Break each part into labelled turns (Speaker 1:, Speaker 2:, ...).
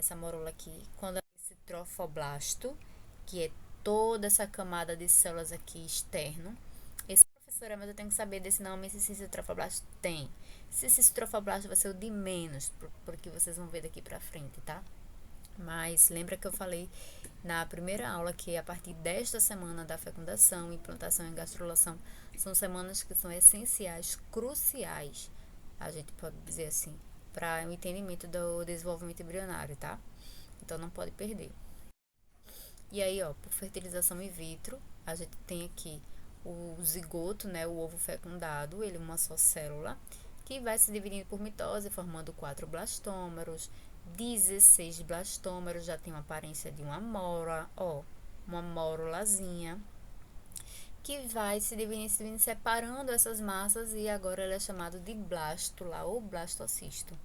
Speaker 1: essa morula aqui, quando esse trofoblasto, que é toda essa camada de células aqui externo. Esse professora, mas eu tenho que saber desse nome, se esse trofoblasto tem. Se esse trofoblasto vai ser o de menos, porque vocês vão ver daqui pra frente, tá? Mas lembra que eu falei na primeira aula que a partir desta semana da fecundação, implantação e gastrulação são semanas que são essenciais, cruciais, a gente pode dizer assim, para o entendimento do desenvolvimento embrionário, tá? Então não pode perder. E aí, ó, por fertilização in vitro, a gente tem aqui o zigoto, né, o ovo fecundado, ele é uma só célula, que vai se dividindo por mitose, formando 4 blastômeros, 16 blastômeros, já tem uma aparência de uma mórula, ó, uma mórulazinha, que vai se dividindo, separando essas massas, e agora ela é chamada de blástula ou blastocisto.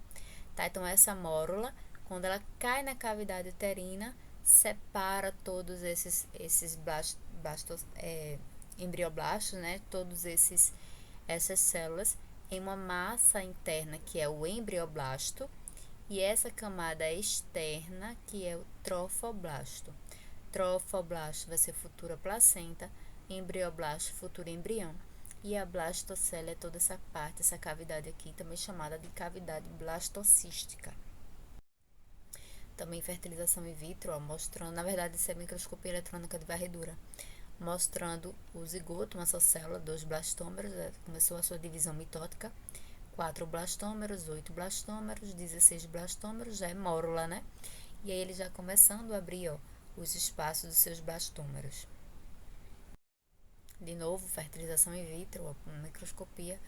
Speaker 1: Tá? Então, essa mórula, quando ela cai na cavidade uterina, separa todos esses embrioblastos, né? Todos essas células em uma massa interna, que é o embrioblasto, e essa camada externa, que é o trofoblasto. Trofoblasto vai ser futura placenta, embrioblasto, futuro embrião. E a blastocele é toda essa parte, essa cavidade aqui, também chamada de cavidade blastocística. Também fertilização in vitro, ó, mostrando, na verdade, isso é microscopia eletrônica de varredura, mostrando o zigoto, uma só célula, 2 blastômeros, começou a sua divisão mitótica, 4 blastômeros, 8 blastômeros, 16 blastômeros, já é mórula, né? E aí ele já começando a abrir, ó, os espaços dos seus blastômeros. De novo, fertilização in vitro, ó, microscopia,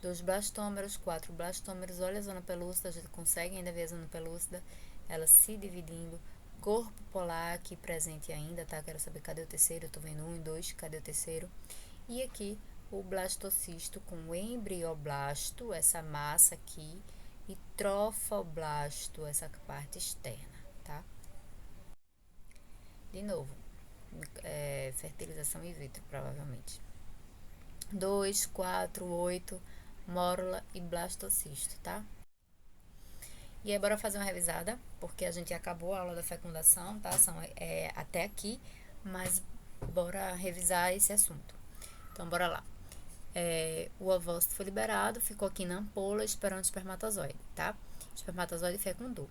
Speaker 1: 2 blastômeros, 4 blastômeros, olha a zona pelúcida, a gente consegue ainda ver a zona pelúcida, ela se dividindo, corpo polar aqui presente ainda, tá? Quero saber cadê o terceiro, eu tô vendo 1 e 2, cadê o terceiro? E aqui o blastocisto com o embrioblasto, essa massa aqui, e trofoblasto, essa parte externa, tá? De novo, fertilização in vitro, provavelmente. 2, 4, 8, mórula e blastocisto, tá? E aí, bora fazer uma revisada, porque a gente acabou a aula da fecundação, tá? São até aqui, mas bora revisar esse assunto. Então, bora lá. O ovócito foi liberado, ficou aqui na ampola esperando o espermatozoide, tá? O espermatozoide fecundou.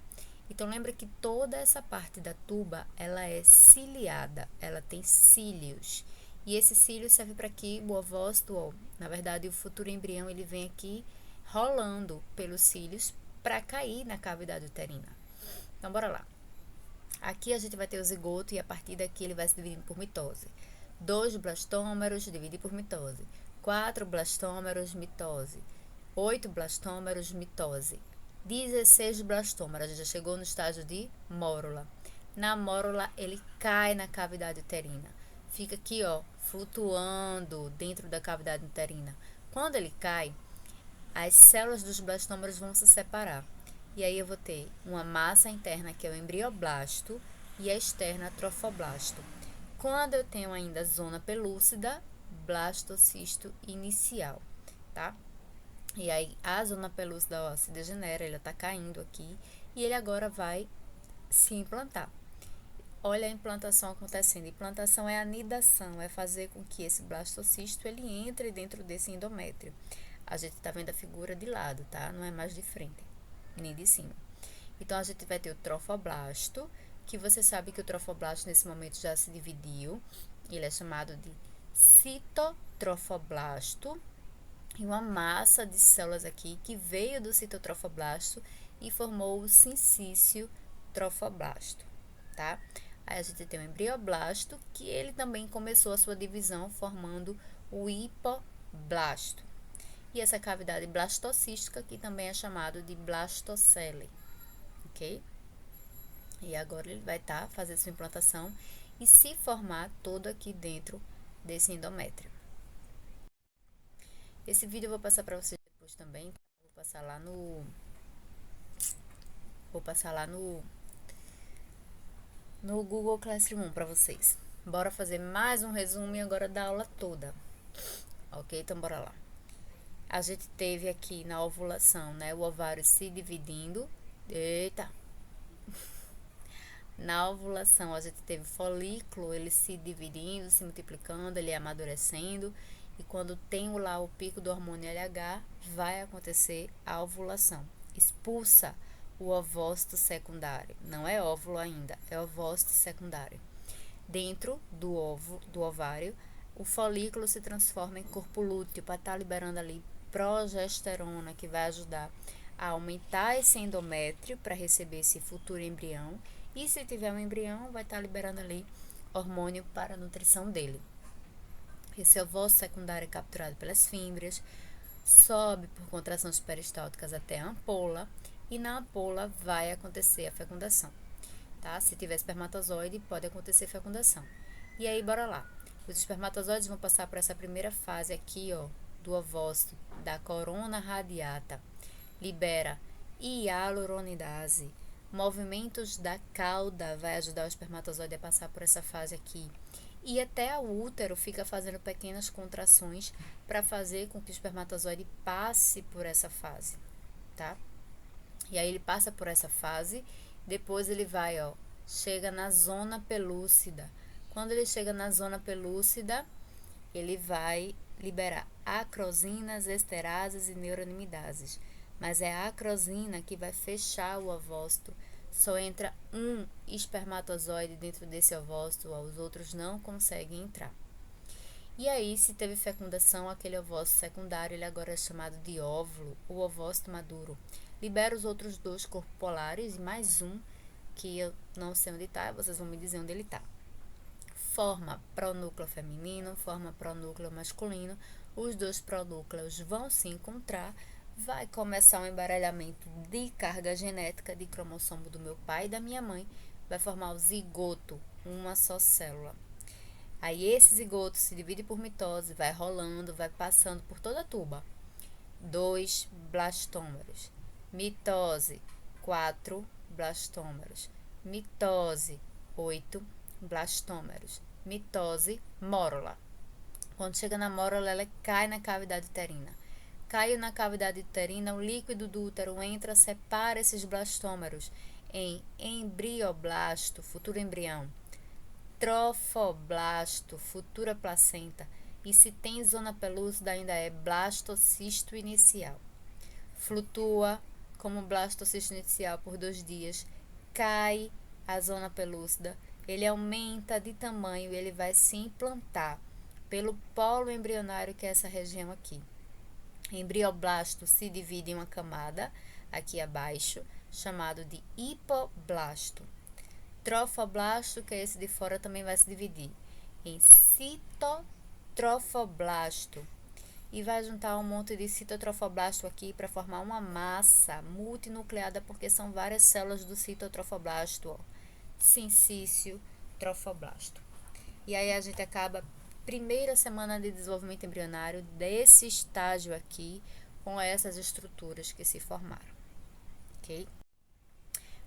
Speaker 1: Então, lembra que toda essa parte da tuba, ela é ciliada, ela tem cílios. E esse cílio serve para que o ovócito, ó, na verdade, o futuro embrião, ele vem aqui rolando pelos cílios para cair na cavidade uterina. Então, bora lá. Aqui a gente vai ter o zigoto e a partir daqui ele vai se dividir por mitose. 2 blastômeros dividir por mitose. 4 blastômeros, mitose. 8 blastômeros, mitose. 16 blastômeros, já chegou no estágio de mórula. Na mórula, ele cai na cavidade uterina. Fica aqui, ó, flutuando dentro da cavidade uterina. Quando ele cai, as células dos blastômeros vão se separar. E aí eu vou ter uma massa interna, que é o embrioblasto, e a externa, trofoblasto. Quando eu tenho ainda zona pelúcida, blastocisto inicial, tá? E aí a zona pelúcida, ó, se degenera, ele tá caindo aqui, e ele agora vai se implantar. Olha a implantação acontecendo. Implantação é anidação, é fazer com que esse blastocisto ele entre dentro desse endométrio. A gente tá vendo a figura de lado, tá? Não é mais de frente, nem de cima. Então, a gente vai ter o trofoblasto, que você sabe que o trofoblasto nesse momento já se dividiu. Ele é chamado de citotrofoblasto. E uma massa de células aqui que veio do citotrofoblasto e formou o sincício trofoblasto, tá? Aí a gente tem o embrioblasto, que ele também começou a sua divisão formando o hipoblasto. E essa cavidade blastocística, que também é chamado de blastocele, ok? E agora ele vai fazer sua implantação e se formar todo aqui dentro desse endométrio. Esse vídeo eu vou passar para vocês depois também, tá? Vou passar lá no Google Classroom para vocês. Bora fazer mais um resumo agora da aula toda, ok? Então, bora lá. A gente teve aqui na ovulação, né, o ovário se dividindo. Eita! Na ovulação, a gente teve o folículo, ele se dividindo, se multiplicando, ele amadurecendo. E quando tem lá o pico do hormônio LH, vai acontecer a ovulação. Expulsa o ovócito secundário. Não é óvulo ainda, é ovócito secundário. Dentro do ovário, o folículo se transforma em corpo lúteo para estar liberando ali progesterona, que vai ajudar a aumentar esse endométrio para receber esse futuro embrião. E se tiver um embrião, vai estar liberando ali hormônio para a nutrição dele. Esse ovócito secundário é capturado pelas fímbrias, sobe por contrações peristálticas até a ampola, e na ampola vai acontecer a fecundação. Tá? Se tiver espermatozoide, pode acontecer fecundação. E aí, bora lá. Os espermatozoides vão passar por essa primeira fase aqui, ó, do ovócito, da corona radiata. Libera hialuronidase. Movimentos da cauda vai ajudar o espermatozoide a passar por essa fase aqui. E até o útero fica fazendo pequenas contrações para fazer com que o espermatozoide passe por essa fase, tá? E aí ele passa por essa fase, depois ele vai, ó, chega na zona pelúcida. Quando ele chega na zona pelúcida, ele vai liberar acrosinas, esterases e neuronimidases. Mas é a acrosina que vai fechar o ovócito. Só entra um espermatozoide dentro desse ovócito, os outros não conseguem entrar. E aí, se teve fecundação, aquele ovócito secundário, ele agora é chamado de óvulo, o ovócito maduro. Libera os outros dois corpos polares e mais um, que eu não sei onde está, vocês vão me dizer onde ele está. Forma pronúcleo feminino, forma pronúcleo masculino, os dois pronúcleos vão se encontrar, vai começar um embaralhamento de carga genética de cromossomo do meu pai e da minha mãe, vai formar o zigoto, uma só célula. Aí esse zigoto se divide por mitose, vai rolando, vai passando por toda a tuba. 2 blastômeros. Mitose, 4 blastômeros. Mitose, 8 blastômeros. Mitose, mórula. Quando chega na mórula, ela cai na cavidade uterina. Caiu na cavidade uterina, o líquido do útero entra, separa esses blastômeros em embrioblasto, futuro embrião, trofoblasto, futura placenta, e se tem zona pelúcida ainda é blastocisto inicial. Flutua como blastocisto inicial por 2 dias, cai a zona pelúcida, ele aumenta de tamanho e ele vai se implantar pelo polo embrionário, que é essa região aqui. Embrioblasto se divide em uma camada aqui abaixo, chamado de hipoblasto. Trofoblasto, que é esse de fora, também vai se dividir em citotrofoblasto. E vai juntar um monte de citotrofoblasto aqui para formar uma massa multinucleada, porque são várias células do citotrofoblasto, ó. Sincício trofoblasto. E aí a gente acaba primeira semana de desenvolvimento embrionário desse estágio aqui, com essas estruturas que se formaram, ok?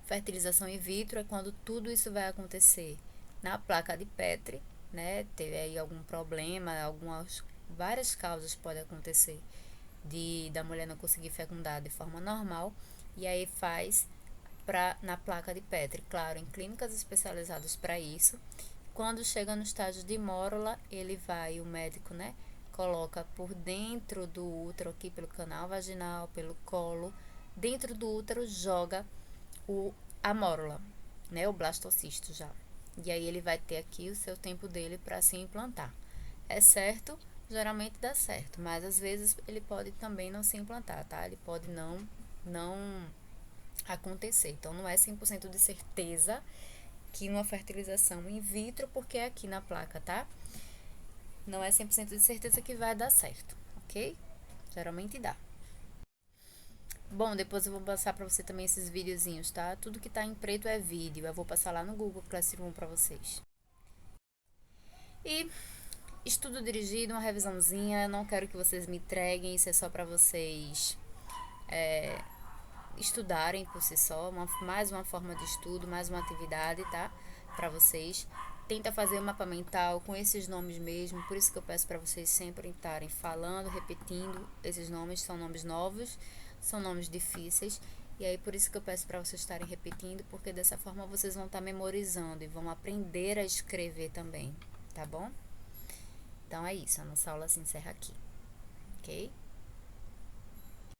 Speaker 1: Fertilização in vitro é quando tudo isso vai acontecer na placa de Petri, né? Teve aí algum problema, várias causas podem acontecer da mulher não conseguir fecundar de forma normal, e aí faz na placa de Petri, claro, em clínicas especializadas para isso. Quando chega no estágio de mórula, o médico, né, coloca por dentro do útero, aqui pelo canal vaginal, pelo colo, dentro do útero joga a mórula, né, o blastocisto já. E aí ele vai ter aqui o seu tempo dele para se implantar. É certo? Geralmente dá certo, mas às vezes ele pode também não se implantar, tá? Ele pode não acontecer. Então não é 100% de certeza que uma fertilização in vitro, porque é aqui na placa, tá? Não é 100% de certeza que vai dar certo, ok? Geralmente dá. Bom, depois eu vou passar pra você também esses videozinhos, tá? Tudo que tá em preto é vídeo. Eu vou passar lá no Google Classroom pra vocês. E estudo dirigido, uma revisãozinha. Eu não quero que vocês me entreguem, isso é só pra vocês estudarem por si só. Mais uma forma de estudo, mais uma atividade, tá? Pra vocês. Tenta fazer um mapa mental com esses nomes mesmo. Por isso que eu peço pra vocês sempre estarem falando, repetindo. Esses nomes são nomes novos, são nomes difíceis. E aí, por isso que eu peço para vocês estarem repetindo, porque dessa forma vocês vão estar memorizando e vão aprender a escrever também, tá bom? Então, é isso. A nossa aula se encerra aqui, ok?